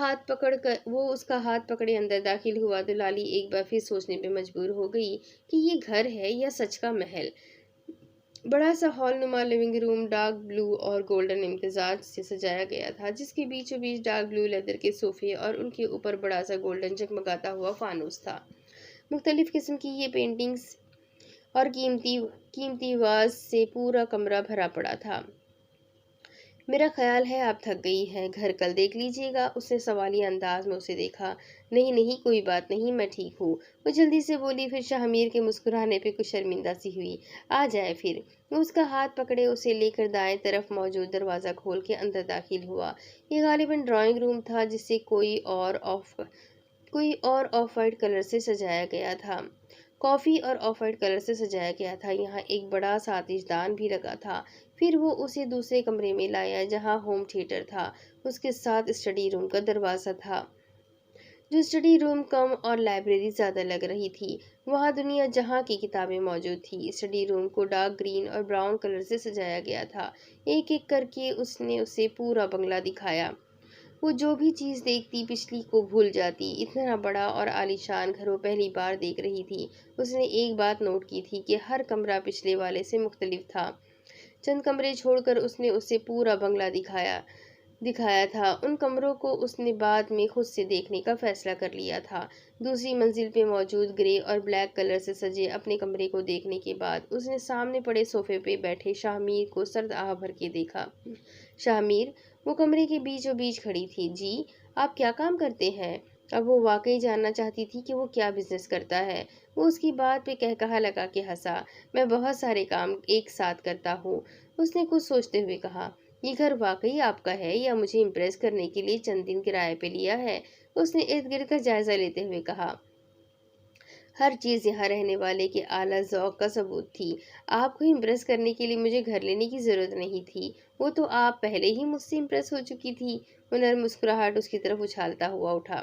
S1: ہاتھ پکڑے اندر داخل ہوا تو لالی ایک بار پھر سوچنے پہ مجبور ہو گئی کہ یہ گھر ہے یا سچ کا محل۔ بڑا سا ہال نما لیونگ روم ڈارک بلو اور گولڈن امتزاج سے سجایا گیا تھا جس کے بیچوں بیچ ڈارک بلو لیدر کے صوفے اور ان کے اوپر بڑا سا گولڈن جگمگاتا ہوا فانوس تھا۔ مختلف قسم کی یہ پینٹنگز اور قیمتی واز سے پورا کمرہ بھرا پڑا تھا۔ میرا خیال ہے آپ تھک گئی ہیں، گھر کل دیکھ لیجیے گا۔ اس نے سوالیہ انداز میں اسے دیکھا۔ نہیں کوئی بات نہیں، میں ٹھیک ہوں، وہ جلدی سے بولی، پھر شاہ میر کے مسکرانے پہ کچھ شرمندہ سی ہوئی۔ آ جائے پھر۔ وہ اس کا ہاتھ پکڑے اسے لے کر دائیں طرف موجود دروازہ کھول کے اندر داخل ہوا۔ یہ غالباً ڈرائنگ روم تھا جسے کوئی اور آف وائٹ کلر سے سجایا گیا تھا۔ کافی اور آف وائٹ کلر سے سجایا گیا تھا۔ یہاں ایک بڑا سا آتش دان بھی لگا تھا۔ پھر وہ اسے دوسرے کمرے میں لایا جہاں ہوم تھیٹر تھا۔ اس کے ساتھ اسٹڈی روم کا دروازہ تھا جو اسٹڈی روم کم اور لائبریری زیادہ لگ رہی تھی۔ وہاں دنیا جہاں کی کتابیں موجود تھی۔ اسٹڈی روم کو ڈارک گرین اور براؤن کلر سے سجایا گیا تھا۔ ایک ایک کر کے اس نے اسے پورا بنگلہ دکھایا۔ وہ جو بھی چیز دیکھتی پچھلی کو بھول جاتی۔ اتنا بڑا اور عالیشان گھر وہ پہلی بار دیکھ رہی تھی۔ اس نے ایک بات نوٹ کی تھی کہ ہر کمرہ پچھلے والے سے مختلف تھا۔ چند کمرے چھوڑ کر اس نے اسے پورا بنگلہ دکھایا تھا۔ ان کمروں کو اس نے بعد میں خود سے دیکھنے کا فیصلہ کر لیا تھا۔ دوسری منزل پہ موجود گرے اور بلیک کلر سے سجے اپنے کمرے کو دیکھنے کے بعد اس نے سامنے پڑے صوفے پہ بیٹھے شاہ میر کو سرد آہ بھر کے دیکھا۔ شاہ میر، وہ کمرے کے بیچوں بیچ کھڑی تھی۔ جی، آپ کیا کام کرتے ہیں؟ اب وہ واقعی جاننا چاہتی تھی کہ وہ کیا بزنس کرتا ہے۔ وہ اس کی بات پہ قہقہا لگا کے ہنسا۔ میں بہت سارے کام ایک ساتھ کرتا ہوں، اس نے کچھ سوچتے ہوئے کہا۔ یہ گھر واقعی آپ کا ہے یا مجھے امپریس کرنے کے لیے چند دن کرائے پہ لیا ہے؟ اس نے ارد گرد کا جائزہ لیتے ہوئے کہا۔ ہر چیز یہاں رہنے والے کے اعلیٰ ذوق کا ثبوت تھی۔ آپ کو امپریس کرنے کے لیے مجھے گھر لینے کی ضرورت نہیں تھی، وہ تو آپ پہلے ہی مجھ سے امپریس ہو چکی تھی۔ وہ نرم مسکراہٹ اس کی طرف اچھالتا ہوا اٹھا۔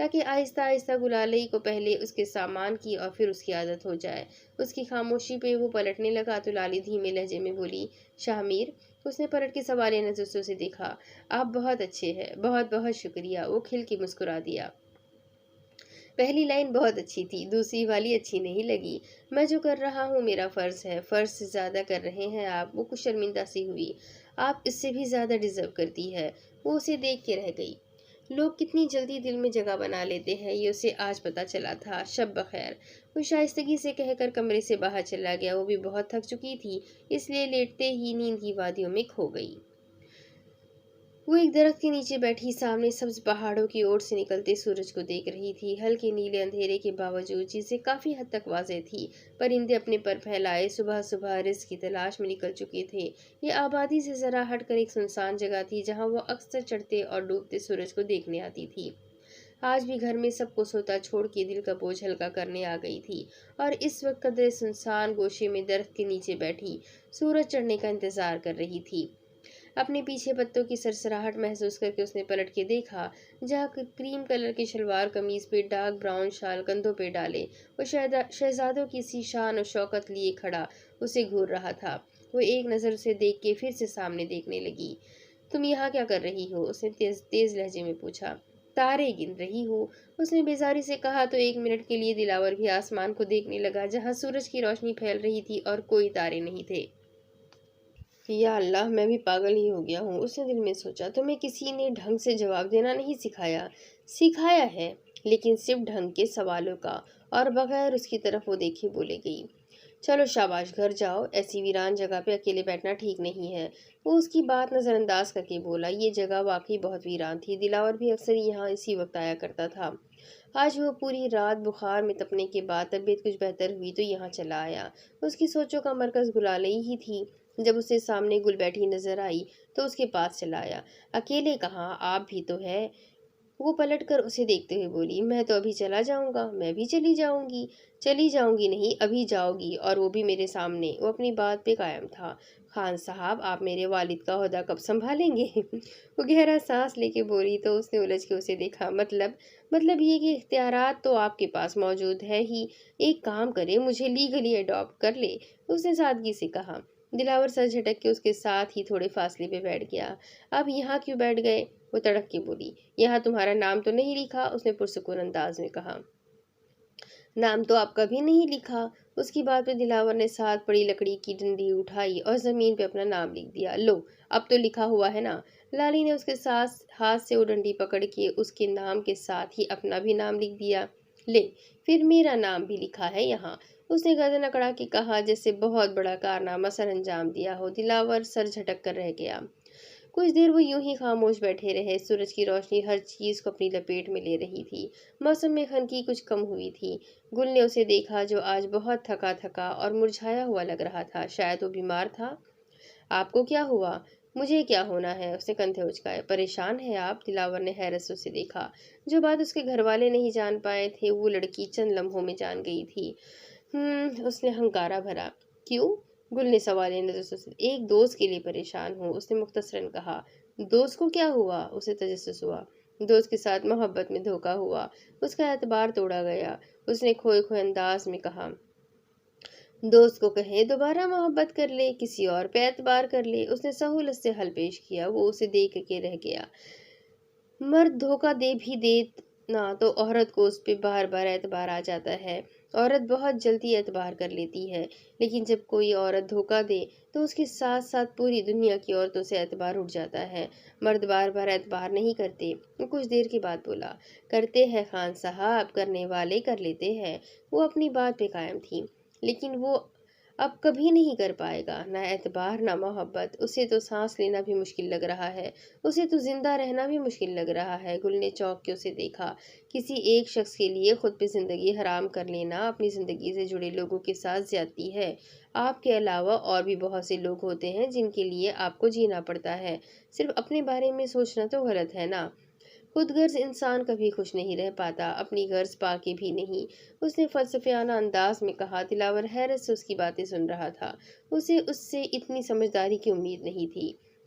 S1: تاکہ آہستہ آہستہ گلالئی کو پہلے اس کے سامان کی اور پھر اس کی عادت ہو جائے۔ اس کی خاموشی پہ وہ پلٹنے لگا تو لالی دھیمے لہجے میں بولی، شاہ میر۔ اس نے پلٹ کے سوالیہ نظر سے اسے دیکھا۔ آپ بہت اچھے ہیں، بہت بہت شکریہ۔ وہ کھل کے مسکرا دیا۔ پہلی لائن بہت اچھی تھی، دوسری والی اچھی نہیں لگی۔ میں جو کر رہا ہوں میرا فرض ہے، فرض سے زیادہ کر رہے ہیں آپ۔ وہ کچھ شرمندہ سی ہوئی۔ آپ اس سے بھی زیادہ ڈیزرو کرتی ہے۔ وہ اسے دیکھ کے رہ گئی۔ لوگ کتنی جلدی دل میں جگہ بنا لیتے ہیں، یہ اسے آج پتہ چلا تھا۔ شب بخیر۔ وہ شائستگی سے کہہ کر کمرے سے باہر چلا گیا۔ وہ بھی بہت تھک چکی تھی، اس لیے لیٹتے ہی نیند کی وادیوں میں کھو گئی۔ وہ ایک درخت کے نیچے بیٹھی سامنے سبز پہاڑوں کی اوٹ سے نکلتے سورج کو دیکھ رہی تھی۔ ہلکے نیلے اندھیرے کے باوجود چیزیں کافی حد تک واضح تھی۔ پرندے اپنے پر پھیلائے صبح صبح رزق کی تلاش میں نکل چکے تھے۔ یہ آبادی سے ذرا ہٹ کر ایک سنسان جگہ تھی جہاں وہ اکثر چڑھتے اور ڈوبتے سورج کو دیکھنے آتی تھی۔ آج بھی گھر میں سب کو سوتا چھوڑ کے دل کا بوجھ ہلکا کرنے آ گئی تھی اور اس وقت قدرے سنسان گوشے میں درخت کے نیچے بیٹھی سورج چڑھنے کا انتظار کر رہی تھی۔ اپنے پیچھے پتوں کی سرسراہٹ محسوس کر کے اس نے پلٹ کے دیکھا، جہاں کریم کلر کی شلوار قمیض پہ ڈارک براؤن شال کندھوں پہ ڈالے وہ شہزادوں کی سی شان و شوکت لیے کھڑا اسے گھور رہا تھا۔ وہ ایک نظر اسے دیکھ کے پھر سے سامنے دیکھنے لگی۔ تم یہاں کیا کر رہی ہو؟ اس نے تیز لہجے میں پوچھا۔ تارے گن رہی ہو، اس نے بیزاری سے کہا تو ایک منٹ کے لیے دلاور بھی آسمان کو دیکھنے لگا جہاں سورج کی روشنی پھیل رہی تھی اور کوئی تارے نہیں تھے۔ یا اللہ، میں بھی پاگل ہی ہو گیا ہوں، اس نے دل میں سوچا۔ تمہیں کسی نے ڈھنگ سے جواب دینا نہیں سکھایا؟ سکھایا ہے، لیکن صرف ڈھنگ کے سوالوں کا۔ اور بغیر اس کی طرف وہ دیکھے بولے گئی، چلو شاباش گھر جاؤ، ایسی ویران جگہ پہ اکیلے بیٹھنا ٹھیک نہیں ہے۔ وہ اس کی بات نظر انداز کر کے بولا، یہ جگہ واقعی بہت ویران تھی، دلاور بھی اکثر یہاں اسی وقت آیا کرتا تھا۔ آج وہ پوری رات بخار میں تپنے کے بعد طبیعت کچھ بہتر ہوئی تو یہاں چلا آیا۔ اس کی سوچوں کا مرکز گلالئی ہی تھی۔ جب اسے سامنے گل بیٹھی نظر آئی تو اس کے پاس چلا آیا۔ اکیلے کہاں، آپ بھی تو ہے۔ وہ پلٹ کر اسے دیکھتے ہوئے بولی، میں تو ابھی چلا جاؤں گا۔ میں بھی چلی جاؤں گی۔ چلی جاؤں گی نہیں، ابھی جاؤ گی، اور وہ بھی میرے سامنے۔ وہ اپنی بات پہ قائم تھا۔ خان صاحب، آپ میرے والد کا عہدہ کب سنبھالیں گے؟ وہ گہرا سانس لے کے بولی تو اس نے الجھ کے اسے دیکھا۔ مطلب یہ کہ اختیارات تو آپ کے پاس موجود ہے ہی، ایک کام کرے، مجھے لیگلی اڈاپٹ کر لے، اس نے سادگی سے کہا۔ دلاور سر جھٹک کے اس کے ساتھ ہی تھوڑے فاصلے پہ بیٹھ گیا۔ اب یہاں کیوں بیٹھ گئے؟ وہ تڑپ کے بولی۔ یہاں تمہارا نام تو نہیں لکھا، اس نے پرسکون انداز میں کہا۔ نام تو آپ کا بھی نہیں لکھا۔ اس کی بات پہ دلاور نے ساتھ پڑی لکڑی کی ڈنڈی اٹھائی اور زمین پہ اپنا نام لکھ دیا۔ لو، اب تو لکھا ہوا ہے نا۔ لالی نے اس کے ہاتھ سے وہ ڈنڈی پکڑ کے اس کے نام کے ساتھ ہی اپنا بھی نام لکھ دیا۔ لے، پھر میرا نام بھی لکھا ہے یہاں، اس نے گردن اکڑا کے کہا جیسے بہت بڑا کارنامہ سر انجام دیا ہو۔ دلاور سر جھٹک کر رہ گیا۔ کچھ دیر وہ یوں ہی خاموش بیٹھے رہے۔ سورج کی روشنی ہر چیز کو اپنی لپیٹ میں لے رہی تھی۔ موسم میں خنکی کچھ کم ہوئی تھی۔ گل نے اسے دیکھا جو آج بہت تھکا تھکا اور مرجھایا ہوا لگ رہا تھا۔ شاید وہ بیمار تھا۔ آپ کو کیا ہوا؟ مجھے کیا ہونا ہے؟ اس نے کندھے اچکائے۔ پریشان ہے آپ؟ دلاور نے حیرت سے اسے دیکھا۔ جو بات اس کے گھر والے نہیں جان پائے تھے وہ لڑکی چند لمحوں میں جان گئی تھی۔ اس نے ہنکارا بھرا۔ کیوں؟ گل نے سوالیہ نظر سے، ایک دوست کے لیے پریشان ہوں، اس نے مختصراً کہا۔ دوست کو کیا ہوا؟ اسے تجسس ہوا۔ دوست کے ساتھ محبت میں دھوکا ہوا، اس کا اعتبار توڑا گیا، اس نے کھوئے کھوئے انداز میں کہا۔ دوست کو کہیں دوبارہ محبت کر لے، کسی اور پہ اعتبار کر لے، اس نے سہولت سے حل پیش کیا۔ وہ اسے دیکھ کے رہ گیا۔ مرد دھوکا دے بھی دے نا تو عورت کو اس پہ بار بار اعتبار آ جاتا ہے۔ عورت بہت جلدی اعتبار کر لیتی ہے، لیکن جب کوئی عورت دھوکا دے تو اس کے ساتھ ساتھ پوری دنیا کی عورتوں سے اعتبار اٹھ جاتا ہے۔ مرد بار بار اعتبار نہیں کرتے۔ وہ کچھ دیر کے بعد بولا، کرتے ہیں خان صاحب، کرنے والے کر لیتے ہیں۔ وہ اپنی بات پہ قائم تھی، لیکن وہ اب کبھی نہیں کر پائے گا، نہ اعتبار نہ محبت۔ اسے تو سانس لینا بھی مشکل لگ رہا ہے، اسے تو زندہ رہنا بھی مشکل لگ رہا ہے۔ گل نے چونک کے اسے دیکھا۔ کسی ایک شخص کے لیے خود پہ زندگی حرام کر لینا اپنی زندگی سے جڑے لوگوں کے ساتھ زیادتی ہے۔ آپ کے علاوہ اور بھی بہت سے لوگ ہوتے ہیں جن کے لیے آپ کو جینا پڑتا ہے، صرف اپنے بارے میں سوچنا تو غلط ہے نا۔ خود غرض انسان کبھی خوش نہیں رہ پاتا، اپنی غرض پا کے بھی نہیں، اس نے فلسفیانہ انداز میں کہا۔ دلاور حیرت سے اس کی باتیں سن رہا تھا۔ اسے اس سے اتنی سمجھداری کی امید نہیں تھی۔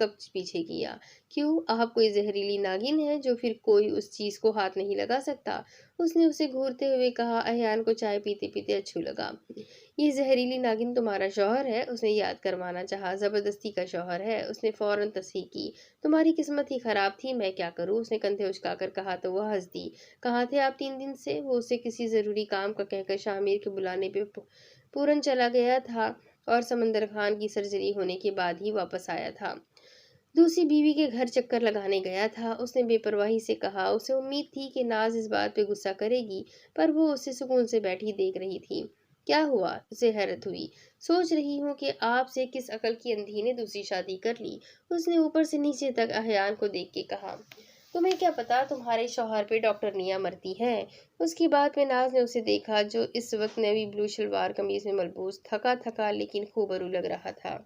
S1: کب پیچھے کیا؟ کیوں؟ آپ کوئی زہریلی ناگن ہے جو پھر کوئی اس چیز کو ہاتھ نہیں لگا سکتا؟ اس نے اسے گھورتے ہوئے کہا۔ احیان کو چائے پیتے پیتے اچھو لگا۔ یہ زہریلی ناگن تمہارا شوہر ہے؟ اس نے یاد کروانا چاہا۔ زبردستی کا شوہر ہے، اس نے فوراً تصحیح کی۔ تمہاری قسمت ہی خراب تھی، میں کیا کروں؟ اس نے کندھے اچکا کر کہا تو وہ ہنس دی۔ کہاں تھے آپ 3 دن سے؟ وہ اسے کسی ضروری کام کا کہہ کر شاہ میر کے بلانے پہ پورن چلا گیا تھا اور سمندر خان کی سرجری ہونے کے بعد ہی واپس آیا تھا۔ دوسری بیوی کے گھر چکر لگانے گیا تھا، اس نے بے پرواہی سے کہا۔ اسے امید تھی کہ ناز اس بات پہ غصہ کرے گی، پر وہ اسے سکون سے بیٹھی دیکھ رہی تھی۔ کیا ہوا؟ اسے حیرت ہوئی۔ سوچ رہی ہوں کہ آپ سے کس عقل کی اندھی نے دوسری شادی کر لی، اس نے اوپر سے نیچے تک احیان کو دیکھ کے کہا۔ تمہیں کیا پتا تمہارے شوہر پہ ڈاکٹر نیا مرتی ہے؟ اس کی بات میں ناز نے اسے دیکھا جو اس وقت نیوی بلو شلوار قمیض میں ملبوس تھکا تھکا لیکن خوبرو لگ رہا تھا۔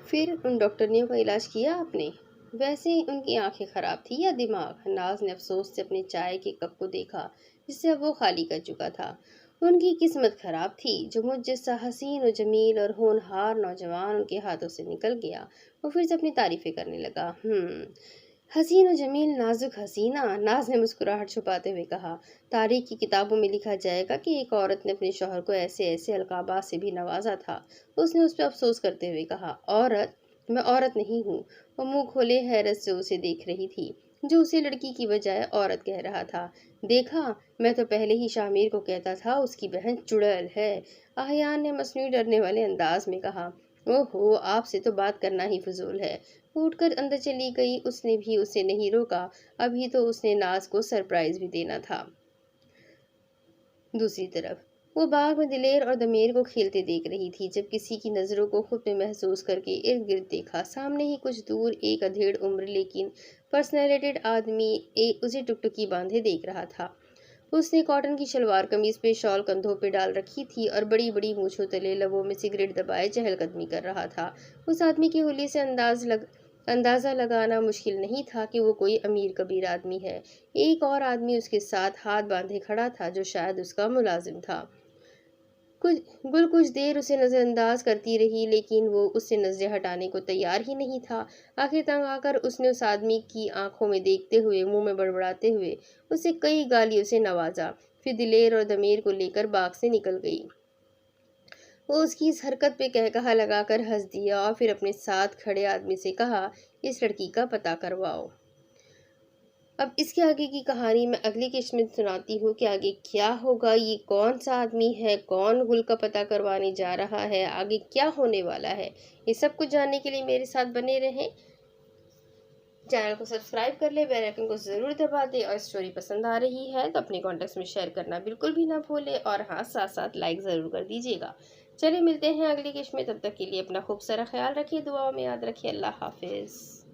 S1: پھر ان ڈاکٹرنیوں کا علاج کیا آپ نے؟ ویسے ان کی آنکھیں خراب تھی یا دماغ؟ ناز نے افسوس سے اپنے چائے کے کپ کو دیکھا جسے اب وہ خالی کر چکا تھا۔ ان کی قسمت خراب تھی جو مجھ جیسا حسین و جمیل اور ہونہار نوجوان ان کے ہاتھوں سے نکل گیا۔ وہ پھر سے اپنی تعریفیں کرنے لگا۔ حسین و جمیل، نازک حسینہ، ناز نے مسکراہٹ چھپاتے ہوئے کہا۔ تاریخ کی کتابوں میں لکھا جائے گا کہ ایک عورت نے اپنے شوہر کو ایسے ایسے القابات سے بھی نوازا تھا۔ اس نے اس پہ افسوس کرتے ہوئے کہا۔ عورت؟ میں عورت نہیں ہوں۔ وہ منہ کھولے حیرت سے اسے دیکھ رہی تھی جو اسے لڑکی کی بجائے عورت کہہ رہا تھا۔ دیکھا، میں تو پہلے ہی شاہ میر کو کہتا تھا اس کی بہن چڑیل ہے، احیان نے مصنوعی ڈرنے والے انداز میں کہا۔ اوہو، آپ سے تو بات کرنا ہی فضول ہے۔ وہ اٹھ کر اندر چلی گئی۔ اس نے بھی اسے نہیں روکا، ابھی تو اس نے ناز کو سرپرائز بھی دینا تھا۔ دوسری طرف وہ باغ میں دلیر اور دمیر کو کھیلتے دیکھ رہی تھی جب کسی کی نظروں کو خود میں محسوس کر کے ارد گرد دیکھا۔ سامنے ہی کچھ دور ایک ادھیڑ عمر لیکن پرسنیلیٹڈ آدمی اسے ٹکٹکی باندھے دیکھ رہا تھا۔ اس نے کاٹن کی شلوار قمیض پہ شال کندھوں پہ ڈال رکھی تھی اور بڑی بڑی مونچھوں تلے لبوں میں سگریٹ دبائے چہل قدمی کر رہا تھا۔ اس آدمی کے حلیے سے اندازہ لگانا مشکل نہیں تھا کہ وہ کوئی امیر کبیر آدمی ہے۔ ایک اور آدمی اس کے ساتھ ہاتھ باندھے کھڑا تھا جو شاید اس کا ملازم تھا۔ کچھ دیر اسے نظر انداز کرتی رہی لیکن وہ اس سے نظریں ہٹانے کو تیار ہی نہیں تھا۔ آخر تنگ آ کر اس نے اس آدمی کی آنکھوں میں دیکھتے ہوئے منہ میں بڑبڑاتے ہوئے اسے کئی گالیوں سے نوازا، پھر دلیر اور دمیر کو لے کر باغ سے نکل گئی۔ وہ اس کی اس حرکت پہ قہقہا لگا کر ہنس دیا اور پھر اپنے ساتھ کھڑے آدمی سے کہا، اس لڑکی کا پتہ کرواؤ۔ اب اس کے آگے کی کہانی میں اگلی قسط میں سناتی ہوں کہ آگے کیا ہوگا، یہ کون سا آدمی ہے، کون گل کا پتہ کروانے جا رہا ہے، آگے کیا ہونے والا ہے۔ یہ سب کچھ جاننے کے لیے میرے ساتھ بنے رہیں۔ چینل کو سبسکرائب کر لیں، بیل آئیکن کو ضرور دبا دیں اور اسٹوری پسند آ رہی ہے تو اپنے کانٹیکٹس میں شیئر کرنا بالکل بھی نہ بھولیں اور ہاں ساتھ ساتھ لائک ضرور کر دیجیے گا۔ چلے ملتے ہیں اگلی قسط میں، تب تک کے لیے اپنا خوب سارا خیال رکھیے، دعاؤں میں یاد رکھیے۔ اللہ حافظ۔